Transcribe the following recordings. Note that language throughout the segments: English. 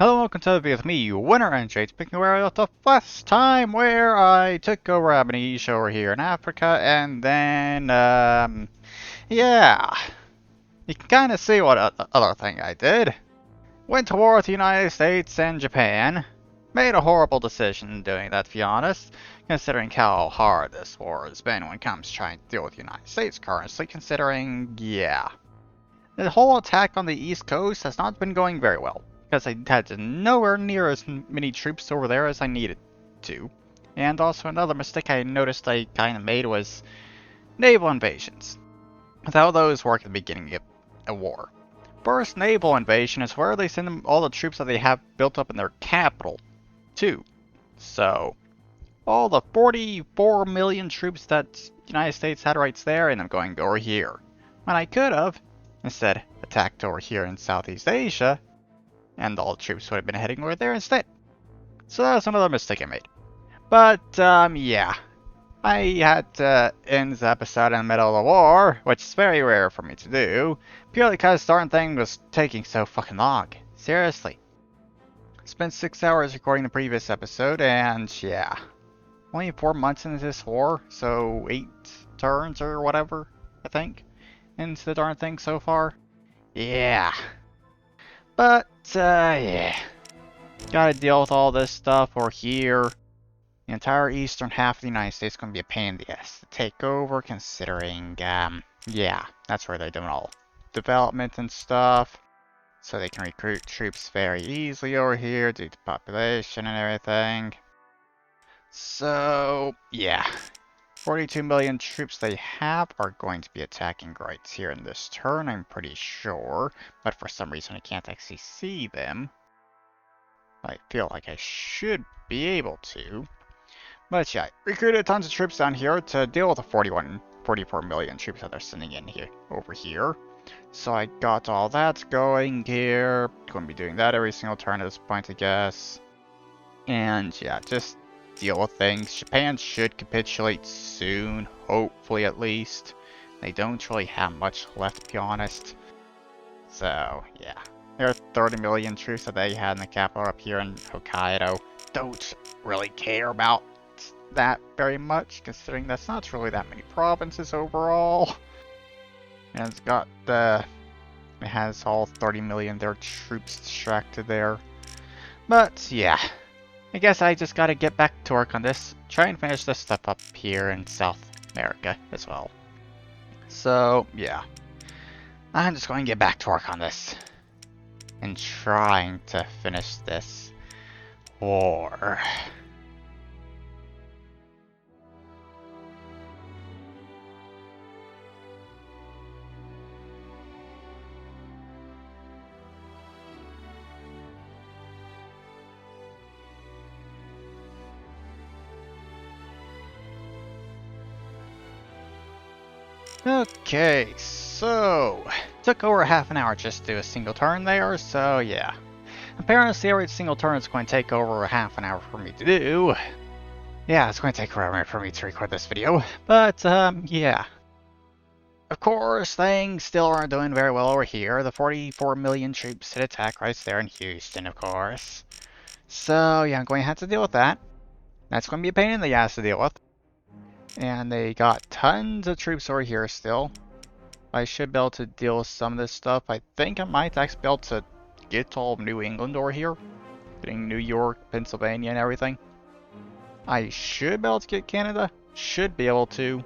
Hello, welcome to the video with me, Winner and Jade, speaking where I left off last time, where I took over Aberdeen over here in Africa, and then, yeah, you can kind of see what other thing I did. Went to war with the United States and Japan. Made a horrible decision doing that, to be honest, considering how hard this war has been when it comes to trying to deal with the United States currently, considering, yeah. The whole attack on the East Coast has not been going very well, because I had nowhere near as many troops over there as I needed to. And also another mistake I noticed I kind of made was naval invasions. Without those work at the beginning of a war. First naval invasion is where they send all the troops that they have built up in their capital, too. So, all the 44 million troops that the United States had right there, and I'm going over here. When I could have, instead, attacked over here in Southeast Asia, and all the troops would have been heading over there instead. So that was another mistake I made. But, yeah. I had to end the episode in the middle of the war, which is very rare for me to do, purely because the darn thing was taking so fucking long. Seriously. Spent 6 hours recording the previous episode, and yeah. Only 4 months into this war, so 8 turns or whatever, I think, into the darn thing so far. Yeah. But, yeah. Gotta deal with all this stuff over here. The entire eastern half of the United States is going to be a pain in the ass to take over, considering, yeah, that's where they're doing all development and stuff. So they can recruit troops very easily over here due to population and everything. So, yeah. 42 million troops they have are going to be attacking right here in this turn, I'm pretty sure. But for some reason I can't actually see them. I feel like I should be able to. But yeah, recruited tons of troops down here to deal with the 44 million troops that they're sending in here, over here. So I got all that going here. Going to be doing that every single turn at this point, I guess. And yeah, just deal with things. Japan should capitulate soon, hopefully at least. They don't really have much left, to be honest. So yeah, there are 30 million troops that they had in the capital up here in Hokkaido. Don't really care about that very much, considering that's not really that many provinces overall. And it's got it has all 30 million of their troops distracted there. But yeah, I guess I just gotta get back to work on this, try and finish this stuff up here in South America as well. So yeah, I'm just going to get back to work on this and trying to finish this war. Okay, so took over half an hour just to do a single turn there, so yeah. Apparently every single turn is going to take over half an hour for me to do. Yeah, it's going to take forever for me to record this video, but yeah. Of course, things still aren't doing very well over here. The 44 million troops hit attack right there in Houston, of course. So yeah, I'm going to have to deal with that. That's going to be a pain in the ass to deal with. And they got tons of troops over here still. I should be able to deal with some of this stuff. I think I might actually be able to get all of New England over here. Getting New York, Pennsylvania, and everything. I should be able to get Canada. Should be able to.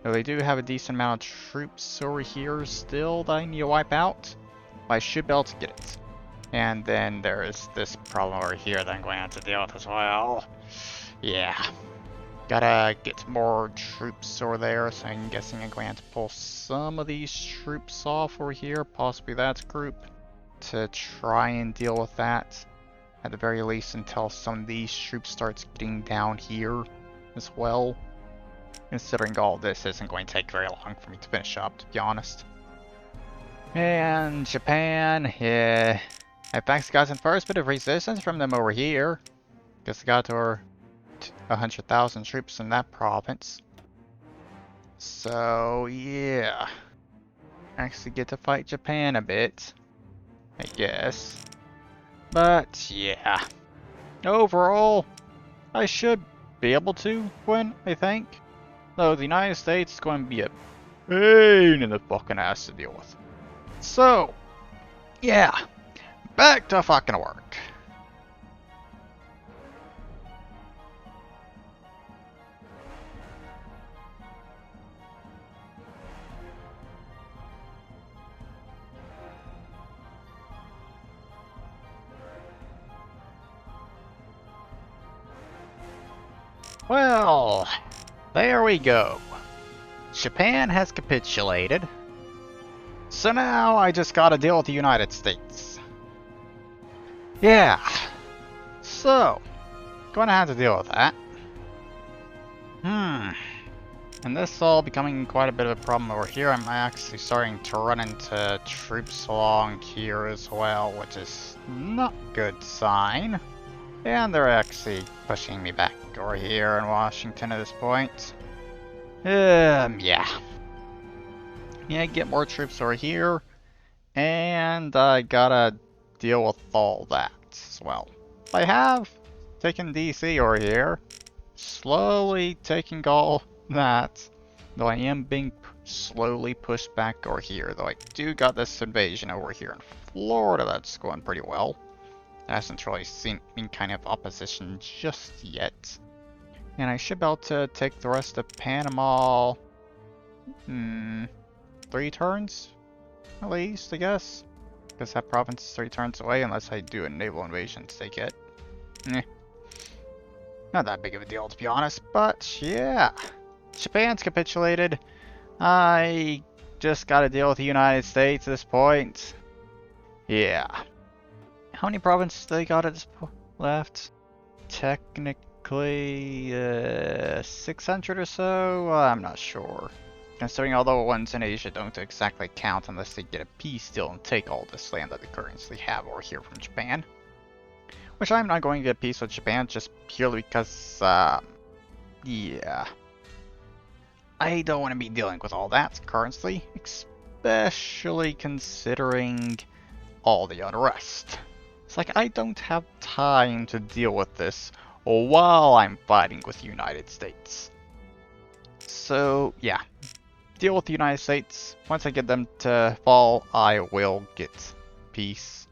Though they do have a decent amount of troops over here still that I need to wipe out. But I should be able to get it. And then there is this problem over here that I'm going to have to deal with as well. Yeah. Gotta get more troops over there, so I'm guessing I'm going to have to pull some of these troops off over here, possibly that group, to try and deal with that, at the very least until some of these troops starts getting down here as well, considering all this isn't going to take very long for me to finish up, to be honest. And Japan, yeah, I've actually got some first bit of resistance from them over here, because they got over 100,000 troops in that province. So yeah, actually get to fight Japan a bit, I guess. But yeah, overall, I should be able to win, I think. Though the United States is going to be a pain in the fucking ass to deal with. So, yeah, back to fucking work. Well, there we go. Japan has capitulated. So now I just gotta deal with the United States. Yeah. So, gonna have to deal with that. And this is all becoming quite a bit of a problem over here. I'm actually starting to run into troops along here as well, which is not a good sign. And they're actually pushing me back over here in Washington at this point. Yeah. Yeah, get more troops over here. And I gotta deal with all that as well. I have taken DC over here. Slowly taking all that. Though I am being slowly pushed back over here. Though I do got this invasion over here in Florida that's going pretty well. Hasn't really seen any kind of opposition just yet. And I should be able to take the rest of Panama 3 turns? At least, I guess. Because that province is 3 turns away unless I do a naval invasion to take it. Not that big of a deal to be honest, but yeah. Japan's capitulated. I just gotta deal with the United States at this point. Yeah. How many provinces they got at this left? Technically, 600 or so? I'm not sure. Considering all the ones in Asia don't exactly count unless they get a peace deal and take all this land that they currently have over here from Japan. Which I'm not going to get peace with Japan just purely because, yeah. I don't want to be dealing with all that currently, especially considering all the unrest. It's like I don't have time to deal with this while I'm fighting with the United States. So, yeah. Deal with the United States. Once I get them to fall, I will get peace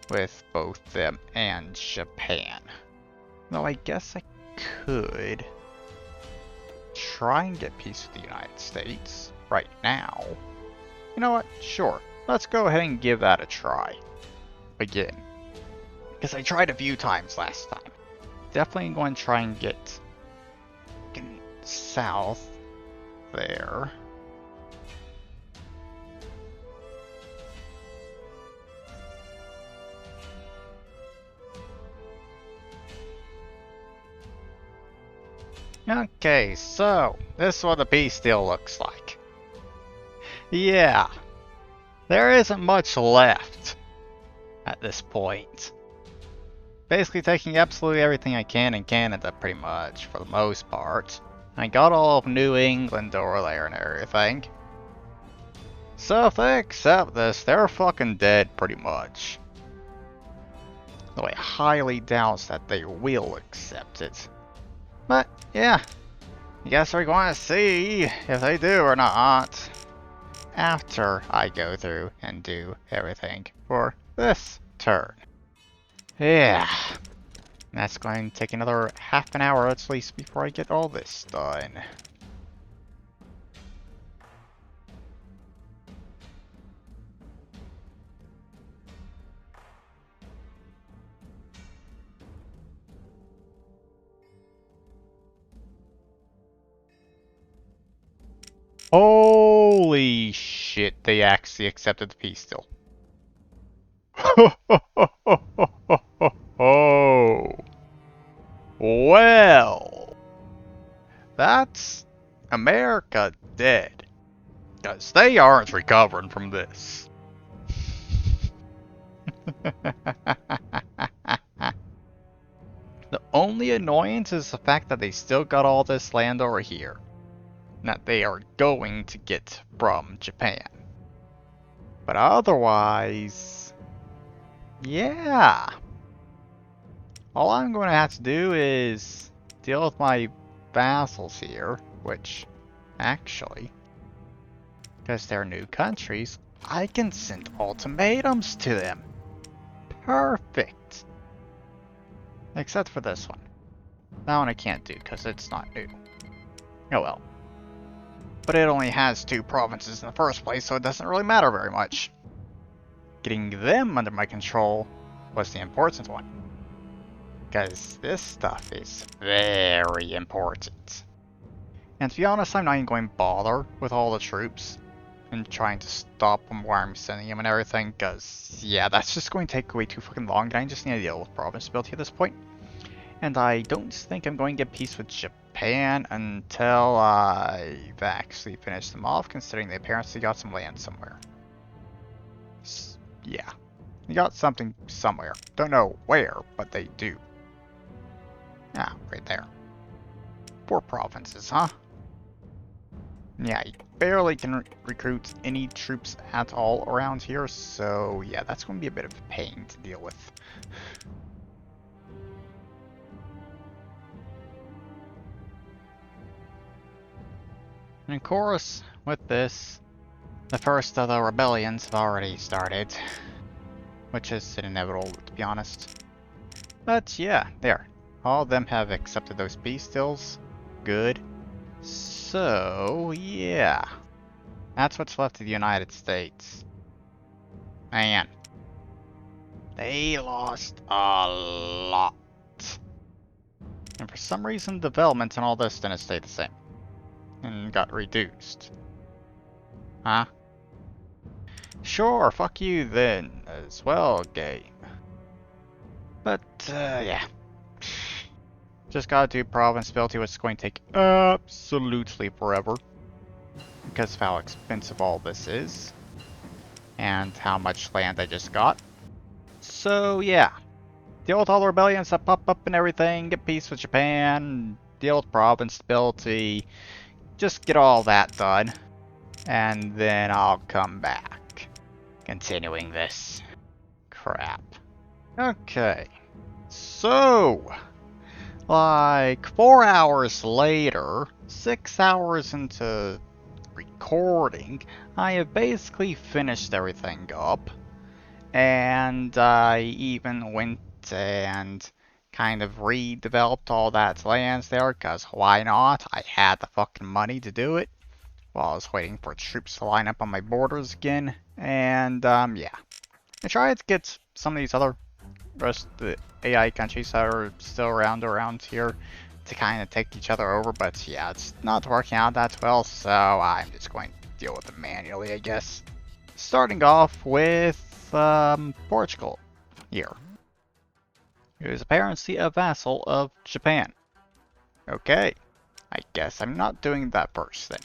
with both them and Japan. Though I guess I could try and get peace with the United States right now. You know what? Sure. Let's go ahead and give that a try. Again. Because I tried a few times last time. Definitely going to try and get south there. Okay, so this is what the peace deal looks like. Yeah, there isn't much left at this point. Basically taking absolutely everything I can in Canada pretty much, for the most part. I got all of New England over there and everything. So if they accept this, they're fucking dead pretty much. Though I highly doubt that they will accept it. But, yeah. I guess we're going to see if they do or not. After I go through and do everything for this turn. Yeah. That's going to take another half an hour at least before I get all this done. Holy shit, they actually accepted the peace deal. Oh. Well. That's America dead. Because they aren't recovering from this. The only annoyance is the fact that they still got all this land over here. That they are going to get from Japan. But otherwise, yeah. All I'm going to have to do is deal with my vassals here, which actually, because they're new countries, I can send ultimatums to them. Perfect. Except for this one. That one I can't do because it's not new. Oh well. But it only has 2 provinces in the first place, so it doesn't really matter very much. Getting them under my control was the important one. Because this stuff is very important. And to be honest, I'm not even going to bother with all the troops and trying to stop them where I'm sending them and everything, because, yeah, that's just going to take way too fucking long, and I just need to deal with province ability at this point. And I don't think I'm going to get peace with Japan until I've actually finished them off, considering they apparently got some land somewhere. Yeah, they got something somewhere. Don't know where, but they do. Ah, right there. 4 provinces, huh? Yeah, you barely can recruit any troops at all around here, so yeah, that's going to be a bit of a pain to deal with. And of course, with this, the first of the rebellions have already started, which is inevitable, to be honest. But yeah, there. All of them have accepted those peace deals. Good. So, yeah. That's what's left of the United States. Man. They lost a lot. And for some reason, development and all this didn't stay the same. And got reduced. Huh? Sure, fuck you then, as well, game. But, yeah. Just gotta do province ability, which is going to take absolutely forever. Because of how expensive all this is. And how much land I just got. So, yeah. Deal with all the rebellions that pop up and everything, get peace with Japan, deal with province stability, just get all that done, and then I'll come back, continuing this crap. Okay, so, like 4 hours later, 6 hours into recording, I have basically finished everything up, and I even went and kind of redeveloped all that lands there, because why not? I had the fucking money to do it while I was waiting for troops to line up on my borders again. And, yeah. I tried to get some of these other rest of the AI countries that are still around here to kind of take each other over, but yeah, it's not working out that well, so I'm just going to deal with it manually, I guess. Starting off with, Portugal here. It is apparently a vassal of Japan. Okay, I guess I'm not doing that first then.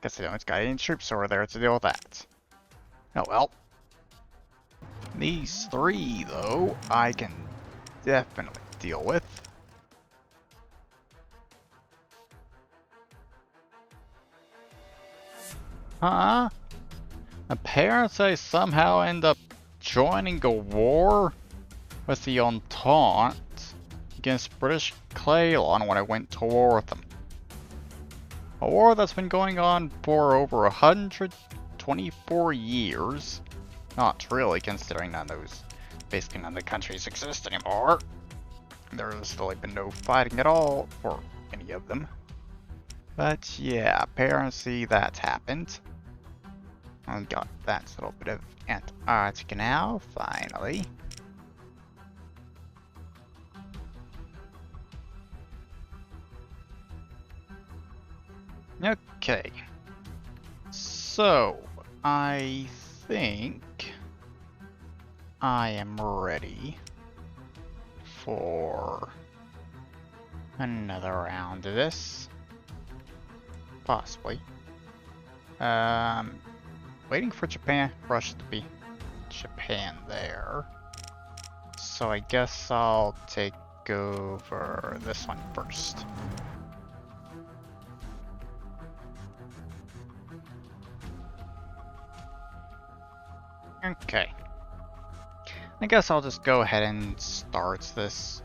Guess I don't got any troops over there to deal with that. Oh well. These 3, though, I can definitely deal with. Huh? Apparently I somehow end up joining a war with the Entente against British Ceylon when I went to war with them. A war that's been going on for over 124 years. Not really, considering basically none of the countries exist anymore. There's really been no fighting at all for any of them. But yeah, apparently that's happened. I got that little bit of Antarctica now, finally. Okay. So, I think I am ready for another round of this. Possibly. Waiting for Russia to be Japan there. So I guess I'll take over this one first. Okay. I guess I'll just go ahead and start this.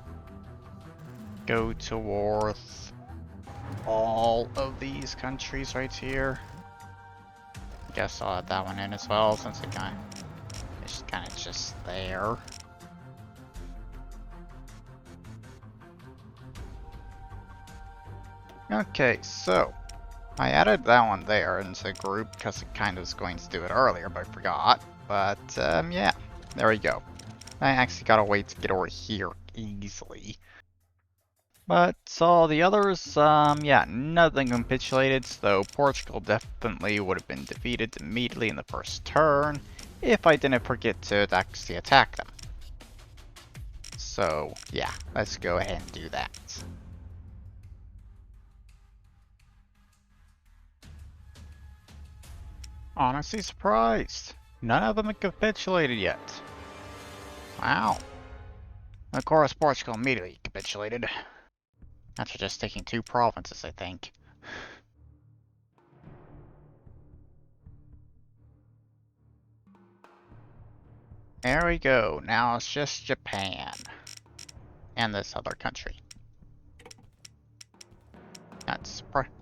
Go towards all of these countries right here. I guess I'll add that one in as well since it's kind of just there. Okay, so I added that one there into the group because it kind of was going to do it earlier, but I forgot. But yeah, there we go. I actually got a way to get over here easily. But all the others, yeah, nothing capitulated, so Portugal definitely would have been defeated immediately in the first turn if I didn't forget to actually attack them. So yeah, let's go ahead and do that. Honestly surprised. None of them have capitulated yet. Wow. Of course, Portugal immediately capitulated. After just taking 2 provinces, I think. There we go. Now it's just Japan. And this other country. That's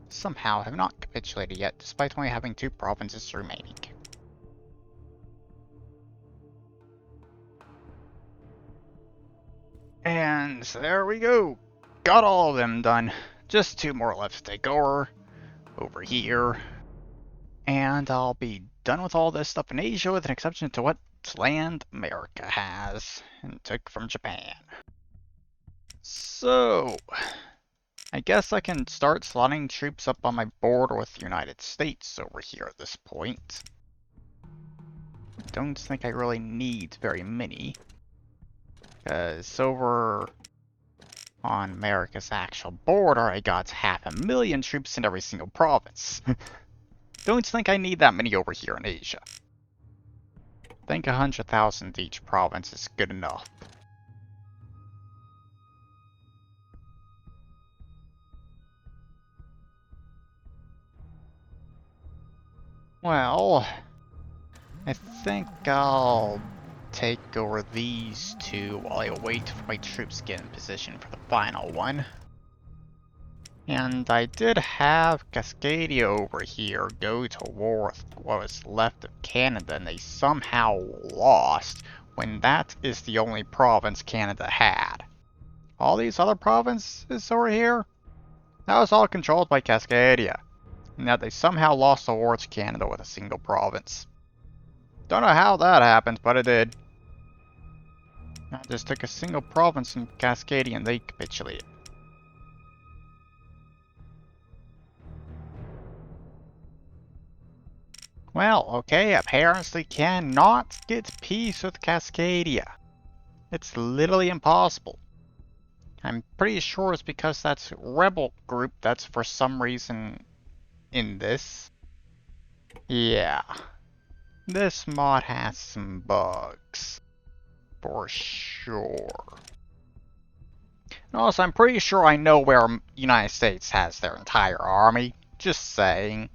somehow have not capitulated yet, despite only having 2 provinces remaining. And there we go. Got all of them done. Just 2 more left to take over here. And I'll be done with all this stuff in Asia with an exception to what land America has and took from Japan. So, I guess I can start slotting troops up on my border with the United States over here at this point. Don't think I really need very many. Because over on America's actual border, I got 500,000 troops in every single province. Don't think I need that many over here in Asia. I think 100,000 each province is good enough. Well, I think I'll take over these 2 while I wait for my troops to get in position for the final one. And I did have Cascadia over here go to war with what was left of Canada, and they somehow lost when that is the only province Canada had. All these other provinces over here, that was all controlled by Cascadia. And that they somehow lost the war to Canada with a single province. Don't know how that happened, but it did. I just took a single province in Cascadia and they capitulated. Well, okay, apparently cannot get peace with Cascadia. It's literally impossible. I'm pretty sure it's because that's rebel group that's for some reason in this. Yeah. This mod has some bugs. For sure. And also, I'm pretty sure I know where United States has their entire army. Just saying.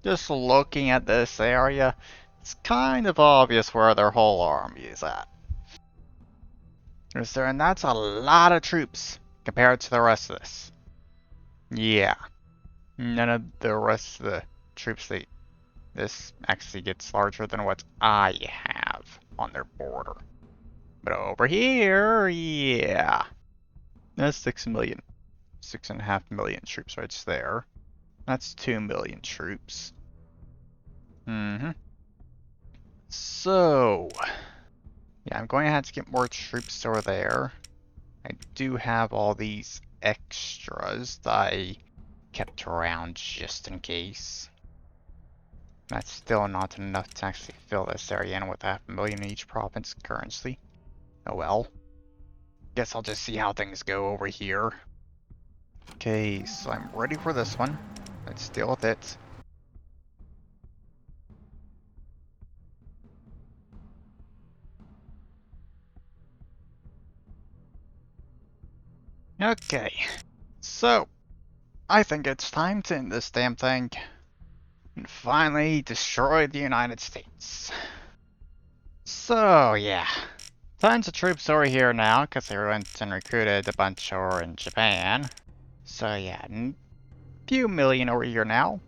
Just looking at this area, it's kind of obvious where their whole army is at. And that's a lot of troops compared to the rest of this. Yeah. None of the rest of the troops, this actually gets larger than what I have on their border. But over here, yeah. That's 6 million. 6.5 million troops right there. That's 2 million troops. So, yeah, I'm going to have to get more troops over there. I do have all these extras that I kept around just in case. That's still not enough to actually fill this area in with 500,000 in each province currently. Oh well. Guess I'll just see how things go over here. Okay, so I'm ready for this one. Let's deal with it. Okay, so I think it's time to end this damn thing and finally destroy the United States. So yeah, Tons of troops over here now, because they went and recruited a bunch over in Japan. So yeah, few million over here now.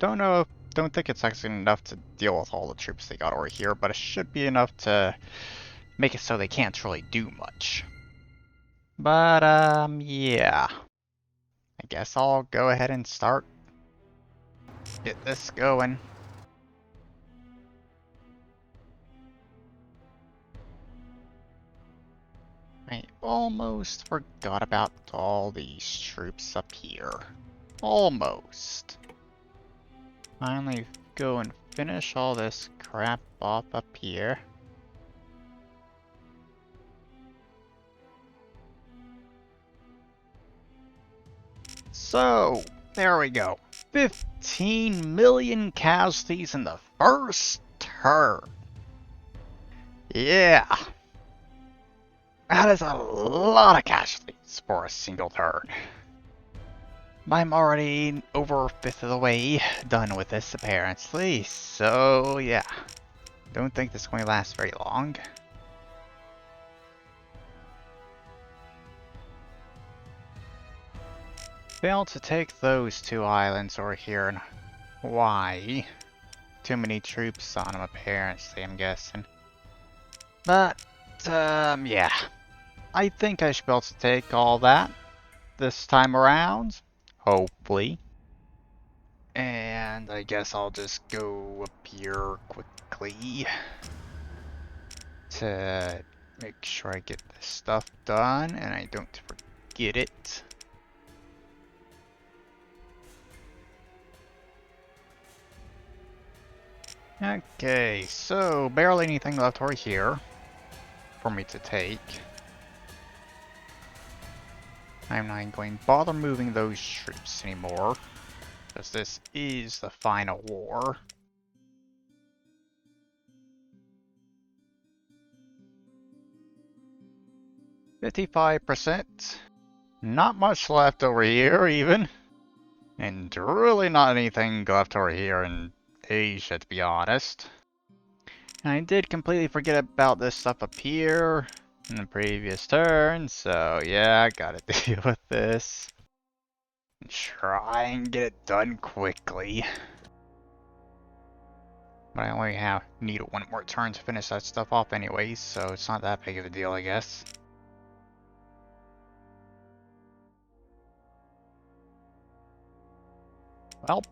Don't think it's actually enough to deal with all the troops they got over here, but it should be enough to make it so they can't really do much. But, yeah. I guess I'll go ahead and get this going. I almost forgot about all these troops up here. Almost. Finally go and finish all this crap off up here. So, there we go. 15 million casualties in the first turn. Yeah. That is a lot of casualties for a single turn. I'm already over a fifth of the way done with this, apparently. So, yeah. Don't think this is going to last very long. Failed to take those two islands over here in Hawaii. Too many troops on them, apparently, I'm guessing. But, yeah. I think I should be able to take all that this time around. Hopefully. And I guess I'll just go up here quickly to make sure I get this stuff done and I don't forget it. Okay, so barely anything left over here for me to take. I'm not going to bother moving those troops anymore, because this is the final war. %. Not much left over here, even. And really not anything left over here in Asia, to be honest. And I did completely forget about this stuff up here in the previous turn, so yeah, I gotta deal with this. And try and get it done quickly. But I only need one more turn to finish that stuff off anyways, so it's not that big of a deal, I guess. Well,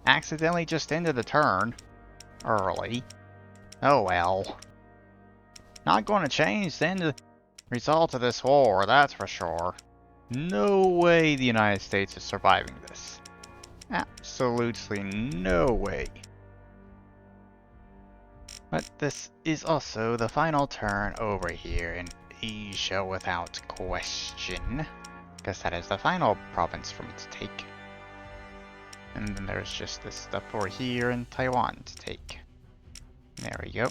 accidentally just ended the turn early. Oh well. Not going to change the end result of this war, that's for sure. No way the United States is surviving this. Absolutely no way. But this is also the final turn over here in Asia without question. Because that is the final province for me to take. And then there's just this stuff over here in Taiwan to take. There we go.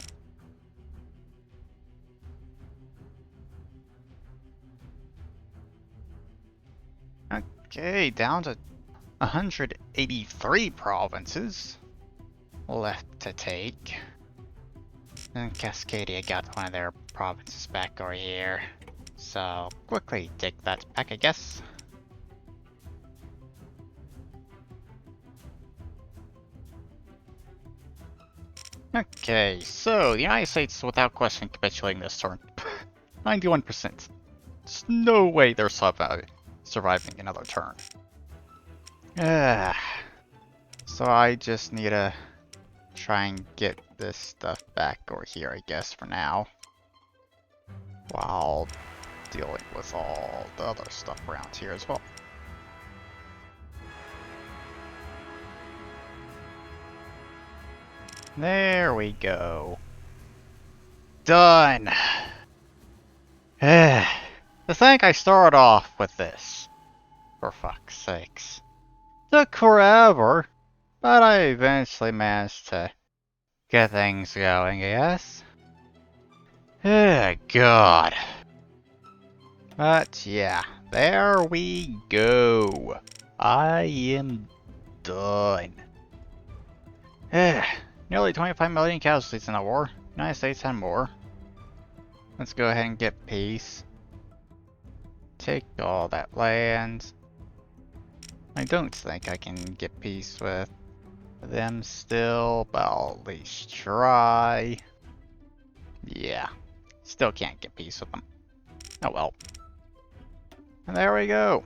Okay, down to 183 provinces left to take. And Cascadia got one of their provinces back over here. So, quickly take that back, I guess. Okay, so the United States, without question, capitulating this turn. 91%. There's no way they're surviving another turn. So I just need to try and get this stuff back over here, I guess, for now. While dealing with all the other stuff around here as well. There we go. Done! To think I started off with this. For fuck's sakes. Took forever, but I eventually managed to get things going, I guess. God. But yeah, there we go. I am done. Nearly 25 million casualties in the war. United States had more. Let's go ahead and get peace. Take all that land. I don't think I can get peace with them still, but I'll at least try. Yeah, still can't get peace with them. Oh well. And there we go.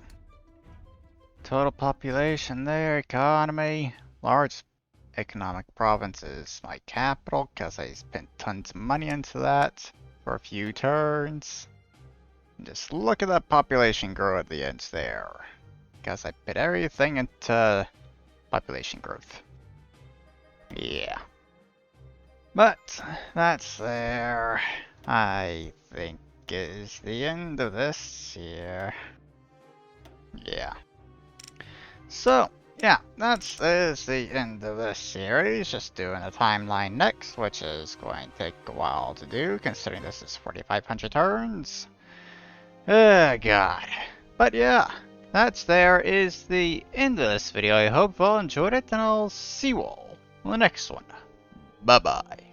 Total population there, economy. Large economic province is my capital because I spent tons of money into that for a few turns. And just look at that population grow at the end there. Because I put everything into population growth. Yeah. But that's there. I think is the end of this here. Yeah. So, yeah, that's is the end of this series. Just doing a timeline next, which is going to take a while to do, considering this is 4,500 turns. Oh, God. But yeah, that's there is the end of this video. I hope you all enjoyed it, and I'll see you all in the next one. Bye-bye.